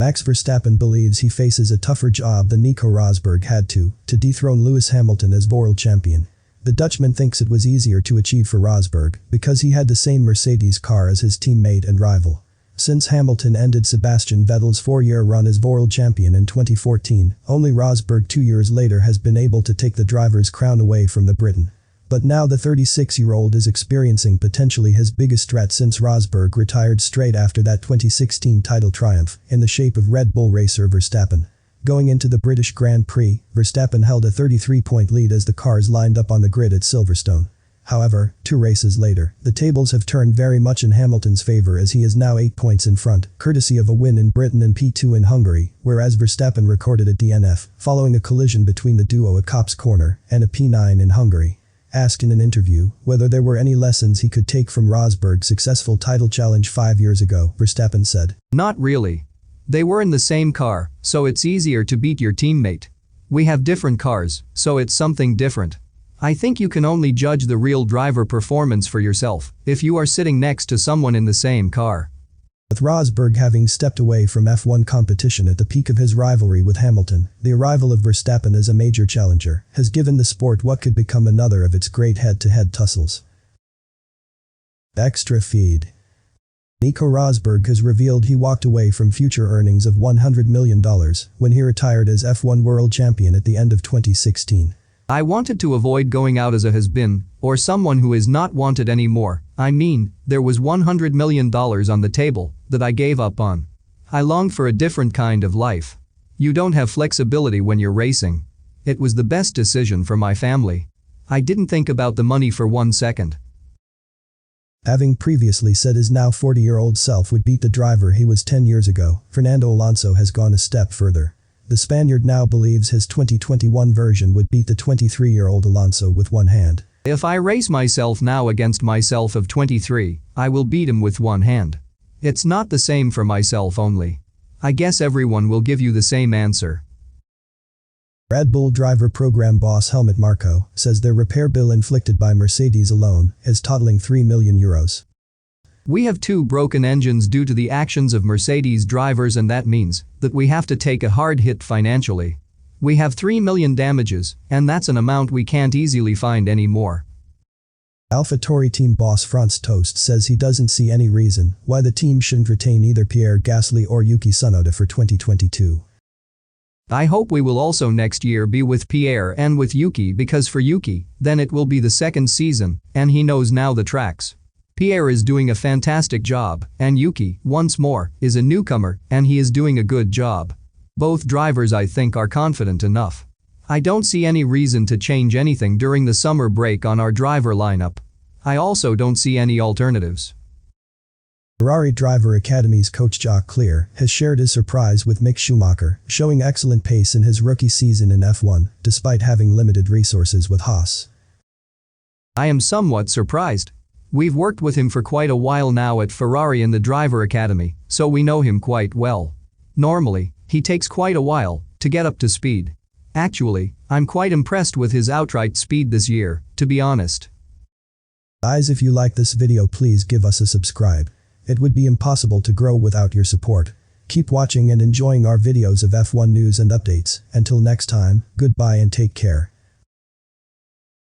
Max Verstappen believes he faces a tougher job than Nico Rosberg had to dethrone Lewis Hamilton as world champion. The Dutchman thinks it was easier to achieve for Rosberg because he had the same Mercedes car as his teammate and rival. Since Hamilton ended Sebastian Vettel's 4-year run as world champion in 2014, only Rosberg 2 years later has been able to take the driver's crown away from the Briton. But now the 36-year-old is experiencing potentially his biggest threat since Rosberg retired straight after that 2016 title triumph in the shape of Red Bull racer Verstappen. Going into the British Grand Prix, Verstappen held a 33-point lead as the cars lined up on the grid at Silverstone. However, 2 races later, the tables have turned very much in Hamilton's favor as he is now 8 points in front, courtesy of a win in Britain and P2 in Hungary, whereas Verstappen recorded a DNF, following a collision between the duo at Copse corner and a P9 in Hungary. Asked in an interview whether there were any lessons he could take from Rosberg's successful title challenge 5 years ago, Verstappen said, "Not really. They were in the same car, so it's easier to beat your teammate. We have different cars, so it's something different. I think you can only judge the real driver performance for yourself if you are sitting next to someone in the same car." With Rosberg having stepped away from F1 competition at the peak of his rivalry with Hamilton, the arrival of Verstappen as a major challenger has given the sport what could become another of its great head-to-head tussles. Extra feed. Nico Rosberg has revealed he walked away from future earnings of $100 million when he retired as F1 world champion at the end of 2016. "I wanted to avoid going out as a has-been, or someone who is not wanted anymore. I mean, there was $100 million on the table that I gave up on. I longed for a different kind of life. You don't have flexibility when you're racing. It was the best decision for my family. I didn't think about the money for 1 second." Having previously said his now 40-year-old self would beat the driver he was 10 years ago, Fernando Alonso has gone a step further. The Spaniard now believes his 2021 version would beat the 23-year-old Alonso with one hand. "If I race myself now against myself of 23, I will beat him with one hand. It's not the same for myself only. I guess everyone will give you the same answer." Red Bull driver program boss Helmut Marko says their repair bill inflicted by Mercedes alone is totaling €3 million. "We have 2 broken engines due to the actions of Mercedes drivers, and that means that we have to take a hard hit financially. We have 3 million damages, and that's an amount we can't easily find anymore." AlphaTauri team boss Franz Tost says he doesn't see any reason why the team shouldn't retain either Pierre Gasly or Yuki Tsunoda for 2022. "I hope we will also next year be with Pierre and with Yuki, because for Yuki, then it will be the second season, and he knows now the tracks. Pierre is doing a fantastic job, and Yuki, once more, is a newcomer, and he is doing a good job. Both drivers, I think, are confident enough. I don't see any reason to change anything during the summer break on our driver lineup. I also don't see any alternatives." Ferrari Driver Academy's coach Jacques Clear has shared his surprise with Mick Schumacher, showing excellent pace in his rookie season in F1, despite having limited resources with Haas. "I am somewhat surprised. We've worked with him for quite a while now at Ferrari in the Driver Academy, so we know him quite well. Normally, he takes quite a while to get up to speed. Actually, I'm quite impressed with his outright speed this year, to be honest." Guys, if you like this video, please give us a subscribe. It would be impossible to grow without your support. Keep watching and enjoying our videos of F1 news and updates. Until next time, goodbye and take care.